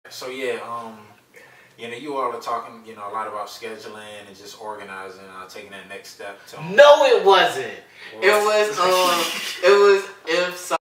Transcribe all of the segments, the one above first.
So yeah, you all are talking, a lot about scheduling and just organizing, taking that next step. No, it wasn't. It was if so.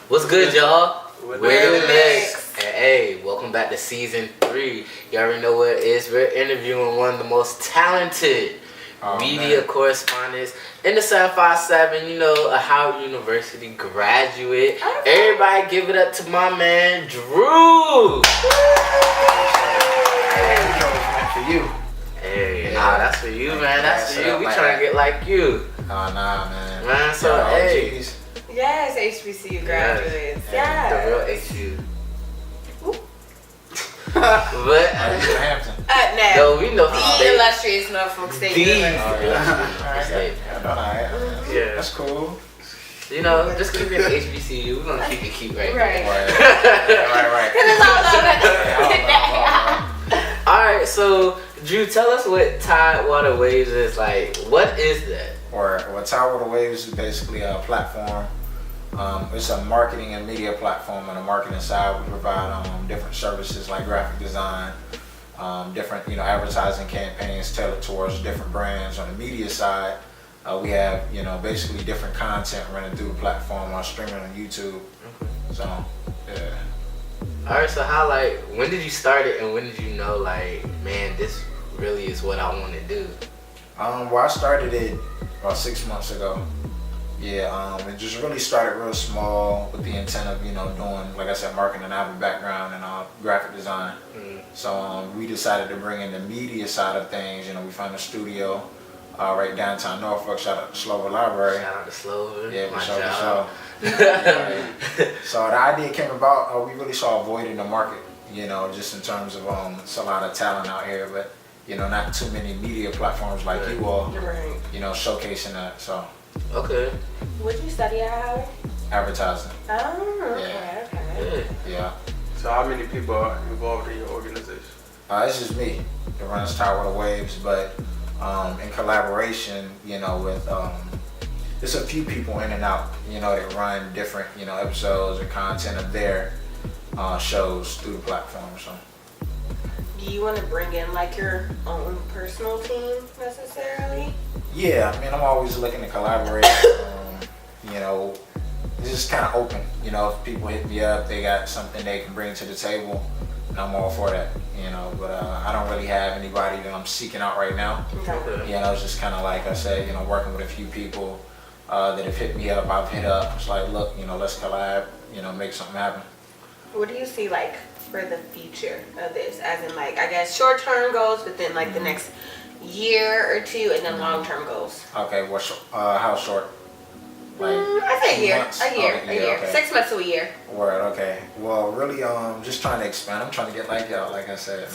What's good, y'all? We're the Mix. And hey, welcome back to season 3. You already know what it is. We're interviewing one of the most talented media correspondents in the 757, a Howard University graduate. Everybody give it up to my man, Drew. For you. Hey, that's for you, man. That's for you. We trying to get like you. Oh, nah, man. Man, so, hey. Yes, HBCU graduates. Yes. The real HU. But no, we know the illustrious Norfolk State University. Yeah, that's cool. Just keep it HBCU. We're gonna keep it cute, right? Right. Alright, so Drew, tell us what Tidewater Waves is like. What is that? Well, Tidewaters Waves is basically a platform. It's a marketing and media platform. On the marketing side, we provide different services like graphic design, different advertising campaigns tailored towards different brands. On the media side, we have basically different content running through the platform on streaming on YouTube. So yeah. All right. So when did you start it, and when did you know man, this really is what I want to do? Well, I started it about 6 months ago. Yeah, it just really started real small with the intent of, doing, like I said, marketing. I have a background in graphic design. So we decided to bring in the media side of things. We found a studio right downtown Norfolk. Shout out to Slover Library. Shout out to Slover. Yeah, for sure. So the idea came about, we really saw a void in the market, just in terms of it's a lot of talent out here, but, not too many media platforms like you all, showcasing that, so. Okay. What did you study at Howard? Advertising. Oh, okay. Yeah. So how many people are involved in your organization? It's just me that runs Tidewaters Waves, but in collaboration, with there's a few people in and out, that run different, episodes or content of their shows through the platform. So. Do you want to bring in your own personal team necessarily? Yeah, I'm always looking to collaborate. It's just kind of open. If people hit me up, they got something they can bring to the table, and I'm all for that. But I don't really have anybody that I'm seeking out right now. Okay. It's just kind of like I said, working with a few people that have hit me up. I've hit up. It's like, look, let's collab. Make something happen. What do you see for the future of this? As in I guess short-term goals, but then the next year or two, and then long-term goals. Okay, how short? I say a year. Months? A year. Okay. 6 months to a year. Word, okay. Well, really, just trying to expand. I'm trying to get like y'all, like I said.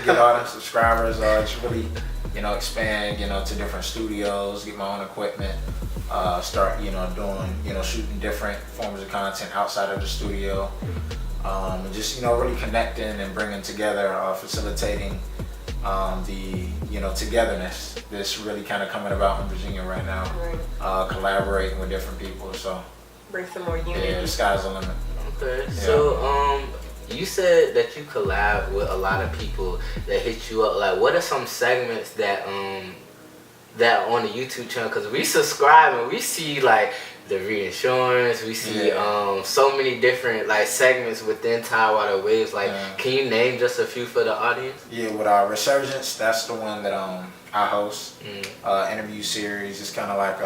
Get all them subscribers. Just really, expand, to different studios, get my own equipment, start, doing, shooting different forms of content outside of the studio. And just really connecting and bringing together, facilitating the togetherness that's really kind of coming about in Virginia right now. Right. Collaborating with different people, so Bring some more unity. yeah, the sky's the limit. Okay, so you said that you collab with a lot of people that hit you up. What are some segments that that on the YouTube channel? Because we subscribe and we see the reinsurance, we see so many different segments within Tidewaters Waves. Can you name just a few for the audience? Yeah, with Resurgence, that's the one that I host. Interview series. It's kind of like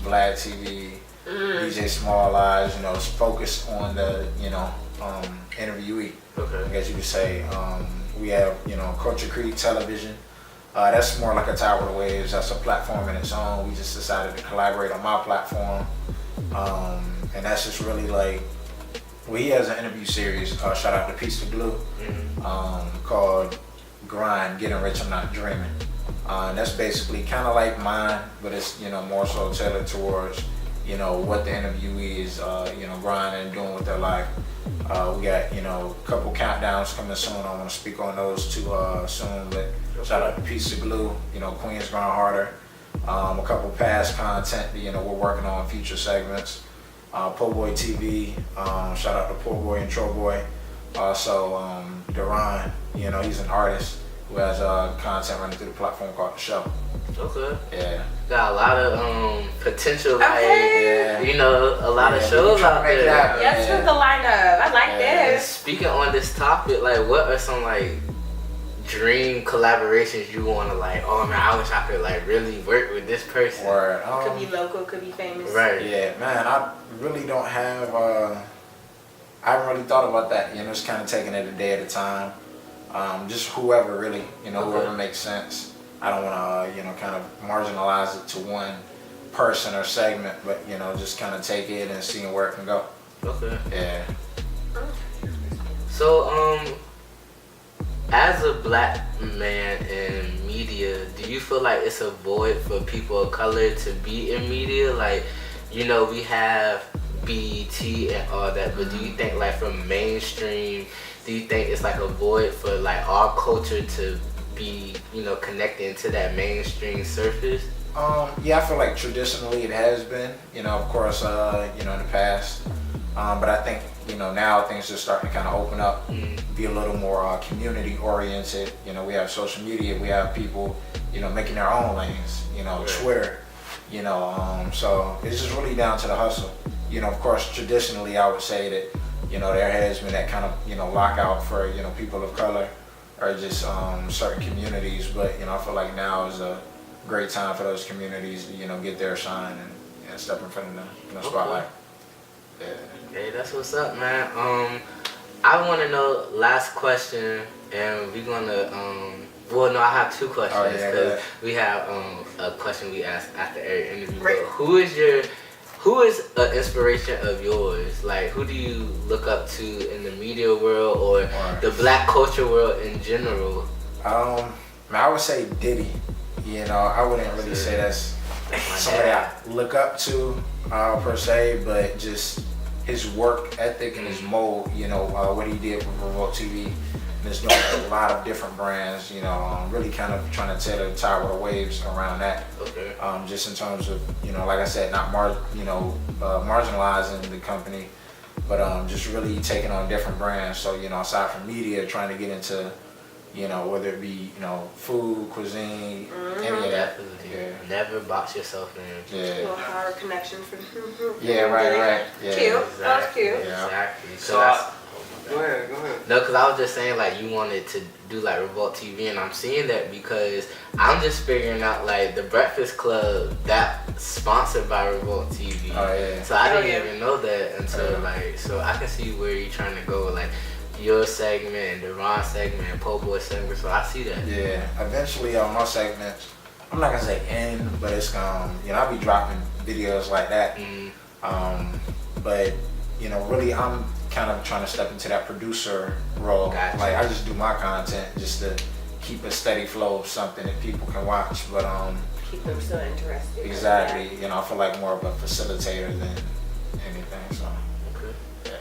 Vlad TV, DJ Small Eyes. It's focused on the interviewee. Okay. I guess you could say. We have Culture Creed Television. That's more like a Tidewater Waves. That's a platform in its own. We just decided to collaborate on my platform. And that's just really like, well, he has an interview series, shout out to Piece of Glue, called Grind, Getting Rich, I'm Not Dreaming. And that's basically kind of like mine, but it's, more so tailored towards, what the interviewee is, grinding and doing with their life. We got, a couple countdowns coming soon. I want to speak on those two soon, but shout out to Piece of Glue, Queens Grind Harder. A couple past content, we're working on future segments. Po Boy TV, shout out to Po Boy and Tro Boy. Also, Duran, he's an artist who has content running through the platform called The Show. Okay. Yeah. Got a lot of potential, Okay. a lot of shows out there. Yes, with the lineup. I like this. Speaking on this topic, like, what are some like dream collaborations you want to like? Oh man, I wish I could like really work with this person. Or Could be local, could be famous. Right. yeah, man, I really don't have. I haven't really thought about that. Just kind of taking it a day at a time. Just whoever really, whoever makes sense. I don't want to, kind of marginalize it to one person or segment, but just kind of take it and see where it can go. Okay. Yeah. So, as a black man in media, do you feel like it's a void for people of color to be in media? Like, we have BET and all that, but do you think like from mainstream, do you think it's like a void for like our culture to be, connecting to that mainstream surface? Yeah, I feel like traditionally it has been, of course, in the past. But I think, now things are starting to kind of open up, be a little more community oriented. We have social media, we have people, making their own lanes, Right. Twitter, so it's just really down to the hustle. Of course, traditionally I would say that, there has been that kind of, lockout for, people of color or just certain communities. But, I feel like now is a great time for those communities to, get their shine and step in front of the spotlight. Yeah. Hey, that's what's up, man. I want to know, last question, and we're gonna well, no, I have two questions because we have a question we ask after every interview. Right. But who is an inspiration of yours? Like, who do you look up to in the media world or the black culture world in general? I would say Diddy. I wouldn't really say that's somebody I look up to per se, but just his work ethic and his mold. What he did with Revolt TV, and it's doing a lot of different brands. Really kind of trying to tailor the Tidewater Waves around that. Okay. Just in terms of like I said, not marginalizing the company, but just really taking on different brands. So aside from media, trying to get into whether it be food, cuisine, any of that. Yeah. Never box yourself in. A Yeah. little hard connection for Yeah. Right. Yeah. Cute. Exactly. That was cute. Yeah. Exactly. So go ahead. No, because I was just saying, like, you wanted to do, like, Revolt TV, and I'm seeing that because I'm just figuring out, like, the Breakfast Club, that's sponsored by Revolt TV. Oh, yeah. So I didn't even know that until, like, so I can see where you're trying to go, like, your segment and the Ron segment and Po Boy segment, so I see that. Yeah. Eventually, my segments, I'm not gonna say end, but it's I'll be dropping videos like that. But really, I'm kind of trying to step into that producer role. Gotcha. Like, I just do my content just to keep a steady flow of something that people can watch. But Keep them so interested. exactly, I feel like more of a facilitator than anything. So Okay. yeah.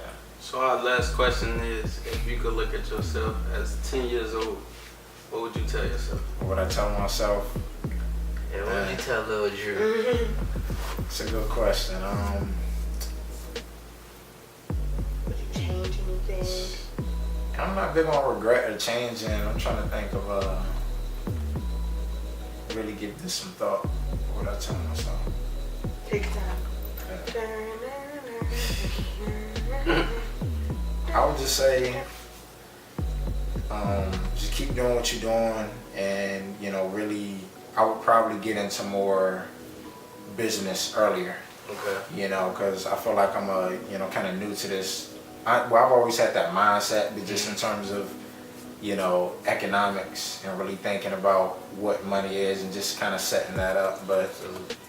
So our last question is, if you could look at yourself as 10 years old, what would you tell yourself? What I tell myself, And what did you tell Lil Drew? it's a good question. Would you change anything? I'm not big on regret or changing. I'm trying to think of really give this some thought. What I tell myself. Take time. I would just say, just keep doing what you're doing, and really, I would probably get into more business earlier. Okay. Because I feel like I'm kind of new to this. I've always had that mindset, but just in terms of, you know, economics and really thinking about what money is and just kind of setting that up. But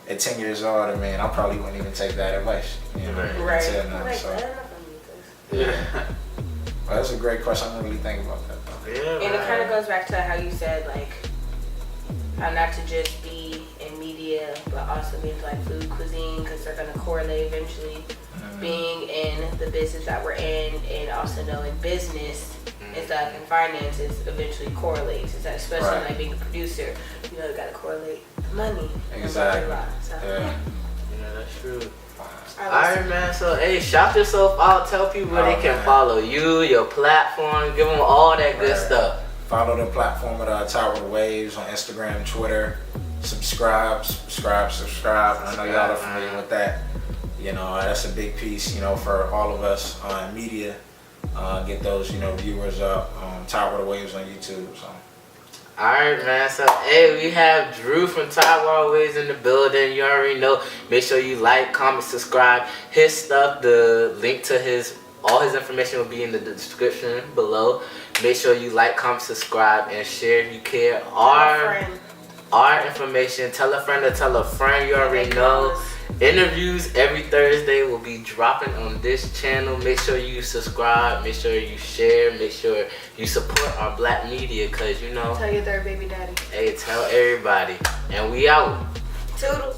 at 10 years old, I mean, I probably wouldn't even take that advice. You know, Right. until now, Like, so. I don't know if I need this. Yeah. Well, that's a great question. I didn't really think about that though. Yeah, And it kind of goes back to how you said, like, how not to just be in media, but also be into like food cuisine, because they're gonna correlate eventually. Being in the business that we're in, and also knowing business and stuff and finances eventually correlates. Is that especially Right. like being a producer, you know, you gotta correlate the money. and Exactly. blah, blah, blah. So, Yeah. Yeah, that's true. I was- Alright, man. So, hey, shout yourself out. Tell people where they can man. follow you, your platform. Give them all that good Right. stuff. Follow the platform at Tidewaters Waves on Instagram, Twitter. Subscribe. I know y'all are familiar with that. You know, that's a big piece, you know, for all of us in media. Get those, you know, viewers up. Tidewaters Waves on YouTube. So. Alright, man. So, hey, we have Drew from Tidewaters Waves in the building. You already know. Make sure you like, comment, subscribe. His stuff, the link to all his information will be in the description below. Make sure you like, comment, subscribe, and share if you care. Our information, tell a friend to tell a friend. You already know. Interviews every Thursday will be dropping on this channel. Make sure you subscribe. Make sure you share. Make sure you support our black media, because, you know, Tell your third baby daddy. hey, tell everybody. And we out. Toodles.